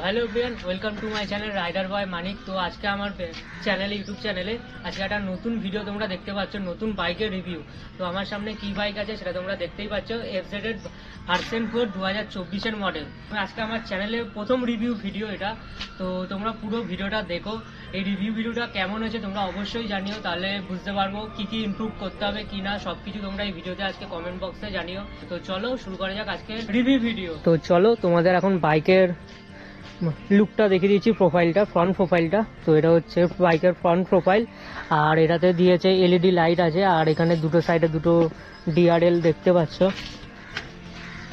Hello everyone, welcome to my channel rider boy Manik. তো আজকে আমার চ্যানেলে ইউটিউব চ্যানেলে আজকে একটা নতুন ভিডিও তোমরা দেখতে পাচ্ছ, নতুন বাইকের রিভিউ। তো আমার সামনে কি বাইক আছে সেটা তোমরা দেখতেই পাচ্ছ, FZ এর ভার্সন 4 2024-এর মডেল। আজকে আমার চ্যানেলের প্রথম রিভিউ ভিডিও এটা, তো তোমরা পুরো ভিডিওটা দেখো। এই রিভিউ ভিডিওটা কেমন হয়েছে তোমরা অবশ্যই জানিও, তাহলে বুঝতে পারবো কি কি ইমপ্রুভ করতে হবে কি না, সবকিছু তোমরা এই ভিডিওতে আজকে কমেন্ট বক্সে জানিও। তো চলো শুরু করা যাক আজকে রিভিউ ভিডিও। তো চলো তোমাদের এখন বাইকের লুকটা দেখিয়ে দিচ্ছি, প্রোফাইলটা, ফ্রন্ট প্রোফাইলটা। তো এটা হচ্ছে বাইকের ফ্রন্ট প্রোফাইল, আর এটাতে দিয়েছে LED লাইট আছে, আর এখানে দুটো সাইডে দুটো DRL দেখতে পাচ্ছ।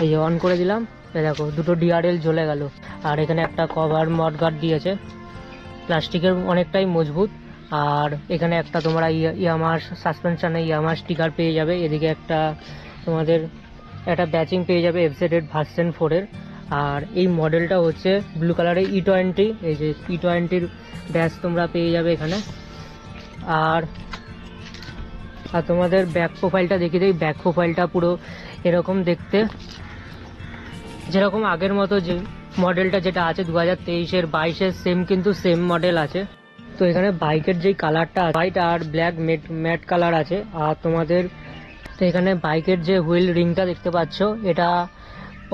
এই যে অন করে দিলাম, দেখো দুটো DRL জ্বলে গেল। আর এখানে একটা কভার মড গার্ড দিয়েছে, প্লাস্টিকের অনেকটাই মজবুত। আর এখানে একটা তোমরা ইয়ামাহা সাসপেনশনে ইয়ামাহা স্টিকার পেয়ে যাবে। এদিকে একটা তোমাদের একটা ব্যাচিং পেয়ে যাবে FZ এর ভার্সন 4-এর। আর এই মডেলটা হচ্ছে ব্লু কালারের E20, এই যে E20-র ব্যাচ তোমরা পেয়ে যাবে এখানে। আর তোমাদের ব্যাক প্রোফাইলটা দেখিয়ে দিই। ব্যাক প্রোফাইলটা পুরো এরকম দেখতে, যেরকম আগের মতো যে মডেলটা যেটা আছে 2023-এর 22-এর সেম, কিন্তু সেম মডেল আছে। তো এখানে বাইকের যেই কালারটা হোয়াইট আর ব্ল্যাক ম্যাট কালার আছে। আর তোমাদের তো এখানে বাইকের যে হুইল রিংটা দেখতে পাচ্ছ, এটা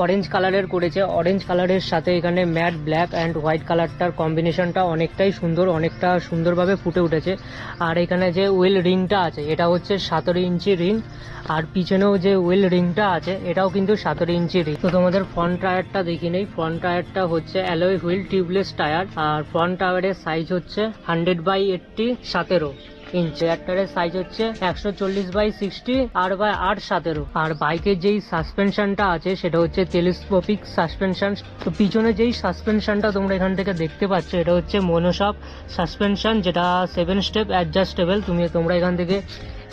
অরেঞ্জ কালারের করেছে। অরেঞ্জ কালারের সাথে এখানে ম্যাট ব্ল্যাক অ্যান্ড হোয়াইট কালারটার কম্বিনেশনটা অনেকটাই সুন্দর, অনেকটা সুন্দরভাবে ফুটে উঠেছে। আর এখানে যে হুইল রিংটা আছে এটা হচ্ছে 17 ইঞ্চি রিং, আর পিছনেও যে হুইল রিংটা আছে এটাও কিন্তু 17 ইঞ্চি রিং। তো তোমাদের ফ্রন্ট টায়ারটা দেখি নেই। ফ্রন্ট টায়ারটা হচ্ছে অ্যালয় হুইল টিউবলেস টায়ার, আর ফ্রন্ট টায়ারের সাইজ হচ্ছে 100/80 17 ইঞ্চ। ট্রাক্টরের সাইজ হচ্ছে 140/60 8/8 17। আর বাইকের যেই সাসপেনশনটা আছে সেটা হচ্ছে টেলিস্কোপিক সাসপেনশন। তো পিছনে যেই সাসপেনশনটা তোমরা এখান থেকে দেখতে পাচ্ছ এটা হচ্ছে মনোশক সাসপেনশন, যেটা 7 স্টেপ অ্যাডজাস্টেবল। তোমরা এখান থেকে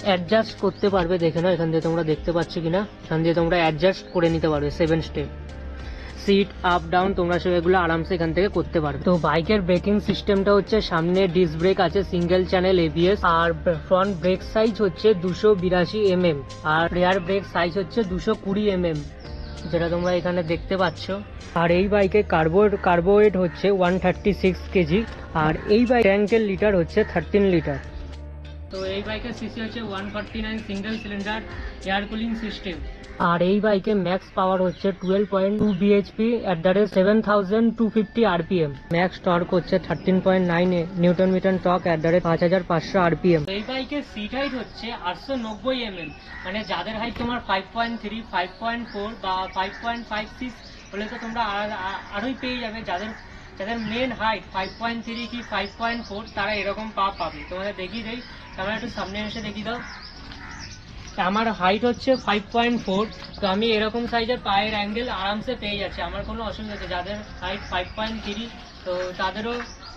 অ্যাডজাস্ট করতে পারবে, দেখে নাও এখান দিয়ে তোমরা দেখতে পাচ্ছ কিনা। এখান দিয়ে তোমরা অ্যাডজাস্ট করে নিতে পারবে 7 স্টেপ। সিট আপ ডাউন তোমরা সেগুলো আরামসে এখান থেকে করতে পারবে। তো বাইকের ব্রেকিং সিস্টেমটা হচ্ছে সামনে ডিস্ক ব্রেক আছে, সিঙ্গেল চ্যানেল ABS, আর ফ্রন্ট ব্রেক সাইজ হচ্ছে 282 mm, আর রেয়ার ব্রেক সাইজ হচ্ছে 220 mm, যেটা তোমরা এখানে দেখতে পাচ্ছ। আর এই বাইকে কার্বোরেট হচ্ছে 136 কেজি, আর এই বাইক ট্যাঙ্কের লিটার হচ্ছে 13 লিটার। তো এই বাইকের সিসি হচ্ছে 149 single cylinder air cooling system. আর এই বাইকে ম্যাক্স পাওয়ার হচ্ছে 12.2 bhp at 7250 rpm। Max torque হচ্ছে 13.9 newton metre, torque at 5500 rpm। এই বাইকের সিট হাইট হচ্ছে 890 mm, মানে যাদের হাইট তোমার 5.3, 5.4 বা 5.56 হলে তো তোমরা আরোই পেয়ে যাবে। যাদের মেন হাইট 5.3 কি 5.4 তারা এরকম পাবে। তোমাদের দেখিয়ে দেই, আমরা একটু সামনে এসে দেখিয়ে দাও। আমার হাইট হচ্ছে 5.4, তো আমি এরকম সাইজের পায়ের অ্যাঙ্গেল আরামসে পেয়ে যাচ্ছি, আমার কোনো অসুবিধা নেই। যাদের হাইট 5.3 তো তাদেরও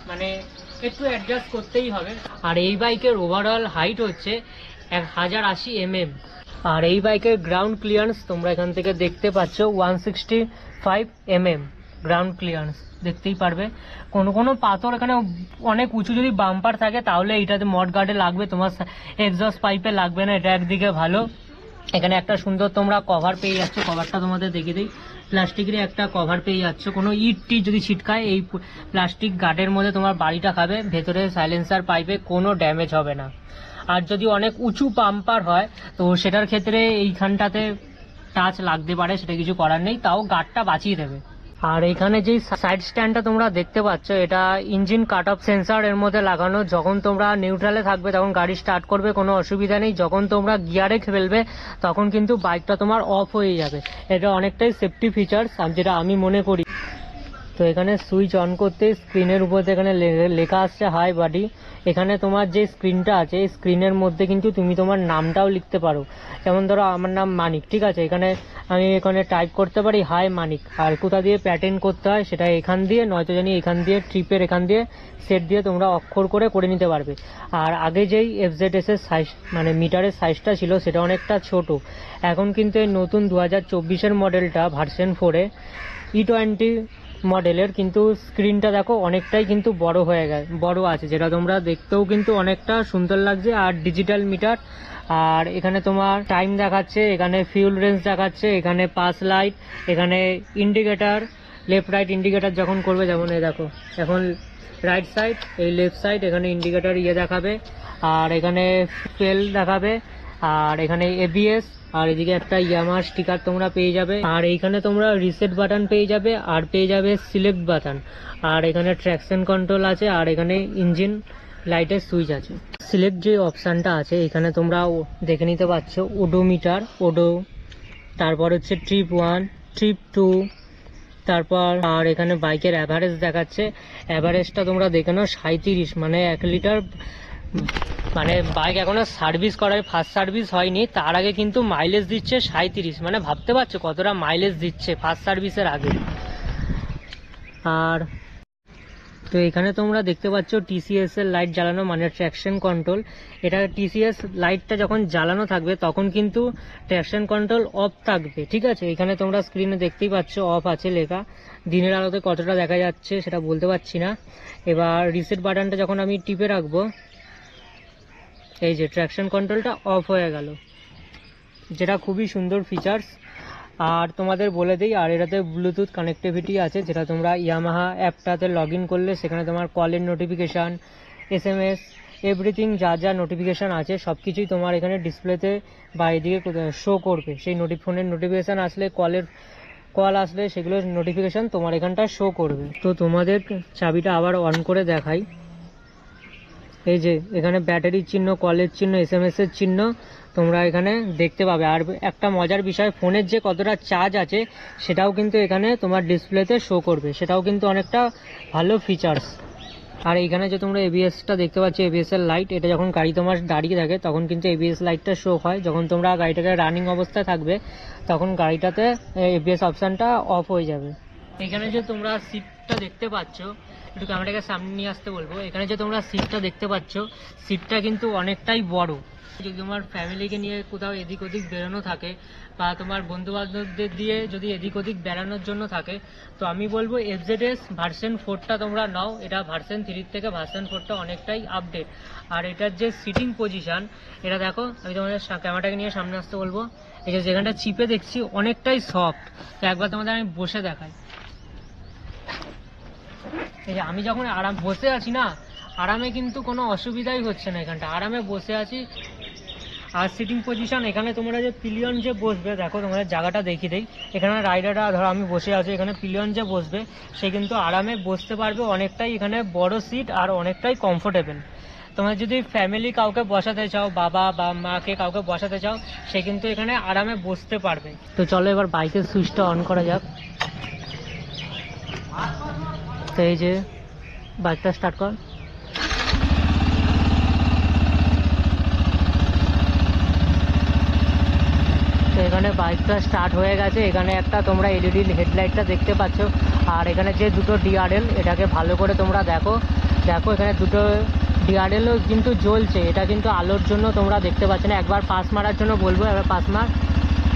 মানে একটু অ্যাডজাস্ট করতেই হবে। আর এই বাইকের ওভারঅল হাইট হচ্ছে 1080 mm। আর এই বাইকের গ্রাউন্ড ক্লিয়ারেন্স তোমরা এখান থেকে দেখতে পাচ্ছ 165 mm গ্রাউন্ড ক্লিয়ারেন্স দেখতেই পারবে। কোনো পাথর এখানে অনেক উঁচু যদি বাম্পার থাকে তাহলে এটাতে মড গার্ডে লাগবে, তোমার এক্সস্ট পাইপে লাগবে না, এটা একদিকে ভালো। এখানে একটা সুন্দর তোমরা কভার পেয়ে যাচ্ছ, কভারটা তোমাদের দেখিয়ে দিই। প্লাস্টিকের একটা কভার পেয়ে যাচ্ছ, কোনো ইট যদি ছিটকায় এই প্লাস্টিক গার্ডের মধ্যে তোমার বাড়িটা খাবে, ভেতরে সাইলেন্সার পাইপে কোনো ড্যামেজ হবে না। আর যদি অনেক উঁচু বাম্পার হয় তো সেটার ক্ষেত্রে এইখানটাতে টাচ লাগতে পারে, সেটা কিছু করার নেই, তাও গার্ডটা বাঁচিয়ে দেবে। আর এখানে যেই সাইড স্ট্যান্ডটা তোমরা দেখতে পাচ্ছ এটা ইঞ্জিন কাট অফ সেন্সার এর মধ্যে লাগানো। যখন তোমরা নিউট্রালে থাকবে তখন গাড়ি স্টার্ট করবে, কোনো অসুবিধা নেই। যখন তোমরা গিয়ারে ফেলবে তখন কিন্তু বাইকটা তোমার অফ হয়ে যাবে। এটা অনেকটাই সেফটি ফিচার্স যেটা আমি মনে করি। তো এখানে সুইচ অন করতে স্ক্রিনের উপর এখানে লেখা আসছে হাই বাডি। এখানে তোমার যে স্ক্রিনটা আছে এই স্ক্রিনের মধ্যে কিন্তু তুমি তোমার নামটাও লিখতে পারো। যেমন ধরো আমার নাম মানিক, ঠিক আছে, আমি এখানে টাইপ করতে পারি হাই মানিক। আর কোথা দিয়ে প্যাটার্ন করতে হয় সেটা এখান দিয়ে, নয়তো জানি এখান দিয়ে ট্রিপের এখান দিয়ে সেট দিয়ে তোমরা অক্ষর করে নিতে পারবে। আর আগে যেই FZS এর সাইজ মানে মিটারের সাইজটা ছিল সেটা অনেকটা ছোট, এখন কিন্তু এই নতুন 2024-এর মডেলটা ভার্সন 4-এ E20 মডেলের কিন্তু স্ক্রিনটা দেখো অনেকটাই কিন্তু বড় আছে, যেটা তোমরা দেখতেও কিন্তু অনেকটা সুন্দর লাগছে। আর ডিজিটাল মিটার, আর এখানে তোমার টাইম দেখাচ্ছে, এখানে ফিউল রেঞ্জ দেখাচ্ছে, এখানে পাস লাইট, এখানে ইন্ডিকেটার, লেফট রাইট ইন্ডিকেটার যখন করবে, যেমন এই দেখো এখন রাইট সাইড, এই লেফট সাইড, এখানে ইন্ডিকেটার দেখাবে, আর এখানে ফেল দেখাবে, আর এখানে এবিএস, আর এদিকে একটা ইয়ামাহা স্টিকার তোমরা পেয়ে যাবে, আর এইখানে তোমরা রিসেট বাটন পেয়ে যাবে, আর পেয়ে যাবে সিলেক্ট বাটন, আর এখানে ট্র্যাকশন কন্ট্রোল আছে, আর এখানে ইঞ্জিন লাইটের সুইচ আছে। সিলেক্ট যে অপশানটা আছে এখানে তোমরা দেখে নিতে পারছো ওডোমিটার, তারপর হচ্ছে ট্রিপ 1, ট্রিপ 2, তারপর আর এখানে বাইকের অ্যাভারেজ দেখাচ্ছে। অ্যাভারেজটা তোমরা দেখে নাও 37, মানে 1 লিটার, মানে বাইক এখনো সার্ভিস করার, ফার্স্ট সার্ভিস হয়নি, তার আগে কিন্তু মাইলেজ দিচ্ছে 37, মানে ভাবতে পারছো কতটা মাইলেজ দিচ্ছে ফার্স্ট সার্ভিসের আগে। আর তো এখানে তোমরা দেখতে পাচ্ছ টিসিএস এর লাইট জ্বালানো, মানে ট্র্যাকশন কন্ট্রোল। এটা টিসিএস লাইটটা যখন জ্বালানো থাকবে তখন কিন্তু ট্র্যাকশন কন্ট্রোল অফ থাকবে, ঠিক আছে। এখানে তোমরা স্ক্রিনে দেখতেই পাচ্ছ অফ আছে লেখা, দিনের আলোতে কতটা দেখা যাচ্ছে সেটা বলতে পারছি না। এবার রিসেট বাটনটা যখন আমি টিপে রাখবো, এই যে ট্র্যাকশন কন্ট্রোলটা অফ হয়ে গেল, যেটা খুবই সুন্দর ফিচার্স। আর তোমাদের বলে দিই, আর এটাতে ব্লুটুথ কানেক্টিভিটি আছে, যেটা তোমরা ইয়ামাহা অ্যাপটাতে লগ ইন করলে সেখানে তোমার কলের নোটিফিকেশান, এসএমএস, এভরিথিং যা যা নোটিফিকেশান আছে সব কিছুই তোমার এখানে ডিসপ্লেতে বা এদিকে শো করবে। সেই ফোনের নোটিফিকেশান আসলে, কল আসলে সেগুলোর নোটিফিকেশান তোমার এখানটা শো করবে। তো তোমাদের চাবিটা আবার অন করে দেখাই। এই যে এখানে ব্যাটারির চিহ্ন, কলের চিহ্ন, এসএমএস এর চিহ্ন তোমরা এখানে দেখতে পাবে। আর একটা মজার বিষয়, ফোনের যে কতটা চার্জ আছে সেটাও কিন্তু এখানে তোমার ডিসপ্লেতে শো করবে, সেটাও কিন্তু অনেকটা ভালো ফিচার্স। আর এইখানে যে তোমরা এবিএসটা দেখতে পাচ্ছ, এবিএস এর লাইট, এটা যখন গাড়ি তোমার দাঁড়িয়ে থাকে তখন কিন্তু এবিএস লাইটটা শো হয়। যখন তোমরা গাড়িটাকে রানিং অবস্থায় থাকবে তখন গাড়িটাতে এবিএস অপশানটা অফ হয়ে যাবে। এখানে যে তোমরা সিটটা দেখতে পাচ্ছ, একটু ক্যামেরাটাকে সামনে নিয়ে আসতে বলবো। এখানে যে তোমরা সিটটা দেখতে পাচ্ছ, সিটটা কিন্তু অনেকটাই বড়। যদি তোমার ফ্যামিলিকে নিয়ে কোথাও এদিক ওদিক বেরোনো থাকে, বা তোমার বন্ধু বান্ধবদের দিয়ে যদি এদিক ওদিক বেড়ানোর জন্য থাকে, তো আমি বলবো এফজেডএস ভার্সন 4টা তোমরা নাও। এটা ভার্সন 3 থেকে ভার্সন 4টা অনেকটাই আপডেট। আর এটার যে সিটিং পজিশন, এটা দেখো, আমি তোমাদের ক্যামেরাটাকে নিয়ে সামনে আসতে বলবো। এই যে যেখানটা চিপে দেখছি অনেকটাই সফট, তো একবার তোমাদের আমি বসে দেখাই। এই যে আমি যখন বসে আছি না, আরামে কিন্তু কোনো অসুবিধাই হচ্ছে না, এখানটা আরামে বসে আছি। আর সিটিং পজিশন, এখানে তোমরা যে পিলিয়ন যে বসবে, দেখো তোমাদের জায়গাটা দেখিয়ে দেই। এখানে রাইডাররা, ধরো আমি বসে আছি, এখানে পিলিয়ন যে বসবে সে কিন্তু আরামে বসতে পারবে, অনেকটাই এখানে বড় সিট আর অনেকটাই কমফোর্টেবল। তোমরা যদি ফ্যামিলি কাউকে বসাতে চাও, বাবা বা মাকে কাউকে বসাতে চাও, সে কিন্তু এখানে আরামে বসতে পারবে। তো চলো এবার বাইকের সুইচটা অন করা যাক। তো এই যে বাইকটা স্টার্ট কর। তো এখানে বাইকটা স্টার্ট হয়ে গেছে। এখানে একটা তোমরা এলইডি হেডলাইটটা দেখতে পাচ্ছ, আর এখানে যে দুটো ডিআরএল, এটাকে ভালো করে তোমরা দেখো। এখানে দুটো ডিআরএলও কিন্তু জ্বলছে, এটা কিন্তু আলোর জন্য তোমরা দেখতে পাচ্ছ না। একবার পাস মারার জন্য বলবো, এবার পাস মার।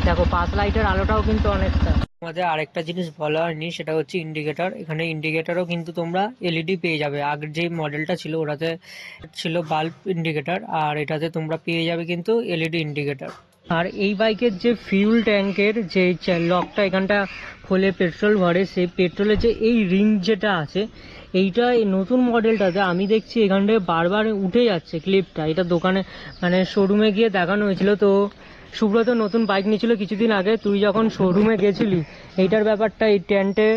দেখো পাস লাইটের আলোটাও কিন্তু অনেকটা। আমাদের আরেকটা জিনিস বলা হয়নি, সেটা হচ্ছে ইন্ডিকেটর। এখানে ইন্ডিকেটরও কিন্তু তোমরা এলইডি পেয়ে যাবে। আগের যে মডেলটা ছিল ওটাতে ছিল বাল্ব ইন্ডিকেটর, আর এটাতে তোমরা পেয়ে যাবে কিন্তু এলইডি ইন্ডিকেটর। আর এই বাইকের যে ফিউল ট্যাঙ্কের যে লকটা এখানটা খোলে পেট্রোল ভরে, সেই পেট্রোলের যে এই রিং যেটা আছে, এইটা এই নতুন মডেলটাতে আমি দেখছি এখানটায় বারবার উঠে যাচ্ছে ক্লিপটা। এটা দোকানে মানে শোরুমে গিয়ে দেখানো হয়েছিল। তো সুব্রত নতুন বাইক নিয়েছিল কিছুদিন আগে, তুই যখন শোরুমে গেছিলি এইটার ব্যাপারটা, এই ট্যান্টে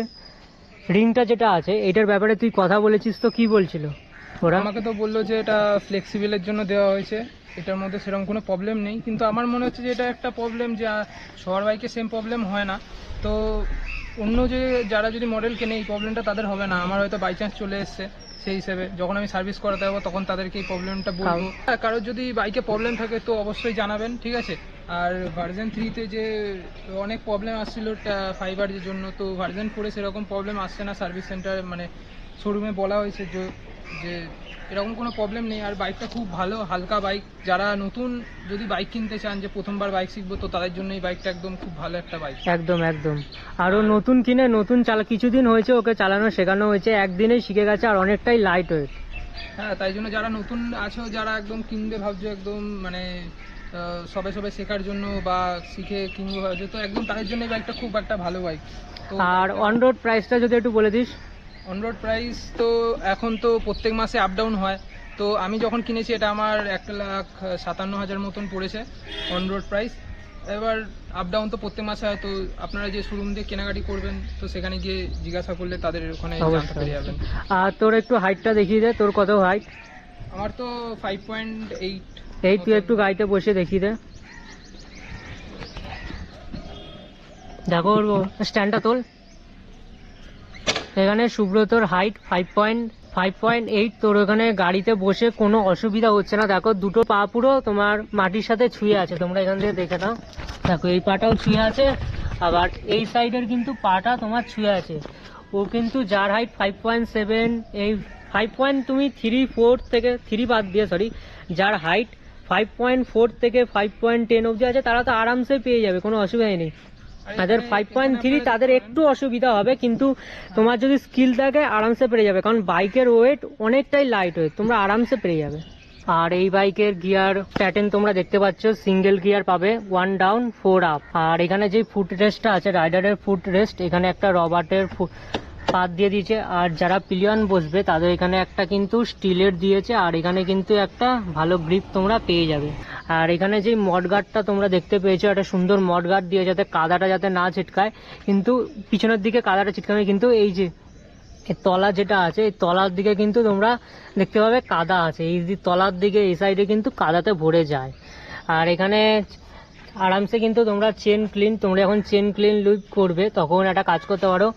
রিংটা যেটা আছে এইটার ব্যাপারে তুই কথা বলেছিস, তো কি বলছিল ওরা? আমাকে তো বললো যে এটা ফ্লেক্সিবলের জন্য দেওয়া হয়েছে, এটার মধ্যে সেরকম কোনো প্রবলেম নেই। কিন্তু আমার মনে হচ্ছে যে এটা একটা প্রবলেম, যে সবার বাইকে সেম প্রবলেম হয় না। তো অন্য যে যারা যদি মডেল কেনে এই প্রবলেমটা তাদের হবে না, আমার হয়তো বাই চান্স চলে এসছে, সেই হিসেবে যখন আমি সার্ভিস করাতে যাবো তখন তাদেরকে এই প্রবলেমটা বলবো। কারোর যদি বাইকে প্রবলেম থাকে তো অবশ্যই জানাবেন, ঠিক আছে। আর ভার্সন 3-তে যে অনেক প্রবলেম আসছিল ফাইবারের জন্য, তো ভার্সন 4-এ সেরকম প্রবলেম আসছে না। সার্ভিস সেন্টার মানে শোরুমে বলা হয়েছে যে এরকম কোনো প্রবলেম নেই। আর বাইকটা খুব ভালো, হালকা বাইক। যারা নতুন যদি বাইক কিনতে চান, যে প্রথমবার বাইক শিখবো, তো তাদের জন্য এই বাইকটা একদম খুব ভালো একটা বাইক। একদম একদম। আরও নতুন কিনে নতুন কিছুদিন হয়েছে ওকে চালানো শেখানো হয়েছে, একদিনেই শিখে গেছে, আর অনেকটাই লাইট ওয়েট। হ্যাঁ, তাই জন্য যারা নতুন আছো, যারা একদম কিনবে ভাবছো, একদম মানে সবে শেখার জন্য বা শিখে কিনবো ভাবছো, তো একদম তাদের জন্য এই বাইকটা খুব একটা ভালো বাইক। তো আর অন রোড প্রাইসটা যদি একটু বলে দিস। অন রোড প্রাইস তো এখন তো প্রত্যেক মাসে আপ ডাউন হয়, তো আমি যখন কিনেছি এটা আমার 1,57,000 মতন পড়েছে অন রোড প্রাইস। এবার আপ ডাউন তো প্রত্যেক মাসে হয়, তো আপনারা যে শোরুম দিয়ে কেনাকাটি করবেন তো সেখানে গিয়ে জিজ্ঞাসা করলে তাদের ওখানে জানতে পেরে যাবেন। আর তোর একটু হাইটটা দেখিয়ে দে, তোর কত হাইট? আমার তো 5.8। এই তুই একটু গাড়িতে বসে দেখিয়ে দে। দেখো স্ট্যান্ডটা তোল। এখানে সুব্রতর হাইট 5.8। তোর ওখানে গাড়িতে বসে কোনো অসুবিধা হচ্ছে না। দেখো দুটো পা পুরো তোমার মাটির সাথে ছুঁয়ে আছে, তোমরা এখান থেকে দেখে নাও। দেখো এই পাটাও ছুঁয়ে আছে, আবার এই সাইডের কিন্তু পাটা তোমার ছুঁয়ে আছে। ও কিন্তু যার হাইট 5.7, এই 5.3 থেকে 3 বাদ দিয়ে যার হাইট 5.4 থেকে 5.10 অবধি আছে তারা তো আরামসে পেয়ে যাবে, কোনো অসুবিধাই নেই। তাদের 5.3 তাদের একটু অসুবিধা হবে, কিন্তু তোমার যদি স্কিল থাকে আরামসে পেরে যাবে, কারণ বাইকের ওয়েট অনেকটাই লাইট ওয়েট, তোমরা আরামসে পেরে যাবে। আর এই বাইকের গিয়ার প্যাটার্ন তোমরা দেখতে পাচ্ছ, সিঙ্গেল গিয়ার পাবে, 1 ডাউন 4 আপ। আর এখানে যে ফুট রেস্টটা আছে রাইডারের ফুট রেস্ট, এখানে একটা রবার্টের পাত দিয়ে দিয়েছে। আর যারা পিলিয়ন বসবে তাদের এখানে একটা কিন্তু স্টিলের দিয়েছে, আর এখানে কিন্তু একটা ভালো গ্রিপ তোমরা পেয়ে যাবে। আর এখানে যে মড গার্ডটা তোমরা দেখতে পেয়েছো, একটা সুন্দর মড গার্ড দিয়ে যাতে কাদাটা যাতে না ছিটকায়, কিন্তু পিছনের দিকে কাদাটা ছিটকাবে, কিন্তু এই যে তলা যেটা আছে এই তলার দিকে কিন্তু তোমরা দেখতে পাবে কাদা আছে, এই তলার দিকে এই সাইডে কিন্তু কাদাতে ভরে যায়। আর এখানে আরামসে কিন্তু তোমরা তোমরা যখন চেন ক্লিন লুপ করবে তখন একটা কাজ করতে পারো,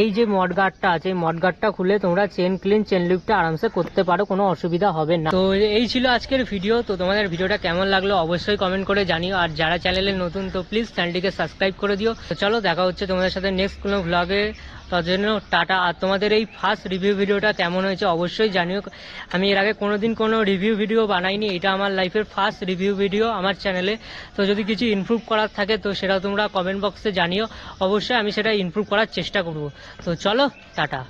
এই যে মড গার্ডটা আছে এই মড গার্ডটা খুলে তোমরা চেন লুপটা আরামসে করতে পারো, কোনো অসুবিধা হবে না। তো এই ছিল আজকের ভিডিও। তো তোমাদের ভিডিওটা কেমন লাগলো অবশ্যই কমেন্ট করে জানিও, আর যারা চ্যানেলে নতুন তো প্লিজ চ্যানেলটিকে সাবস্ক্রাইব করে দিও। তো চলো দেখা হচ্ছে তোমাদের সাথে নেক্সট কোনো ভ্লগে, তার জন্য টাটা। আর তোমাদের এই ফার্স্ট রিভিউ ভিডিওটা কেমন হয়েছে অবশ্যই জানিও। আমি এর আগে কোনোদিন কোনো রিভিউ ভিডিও বানাইনি, এটা আমার লাইফের ফার্স্ট রিভিউ ভিডিও আমার চ্যানেলে। তো যদি কিছু ইমপ্রুভ করার থাকে তো সেটা তোমরা কমেন্ট বক্সে জানিও, অবশ্যই আমি সেটা ইমপ্রুভ করার চেষ্টা করব। তো চলো টাটা।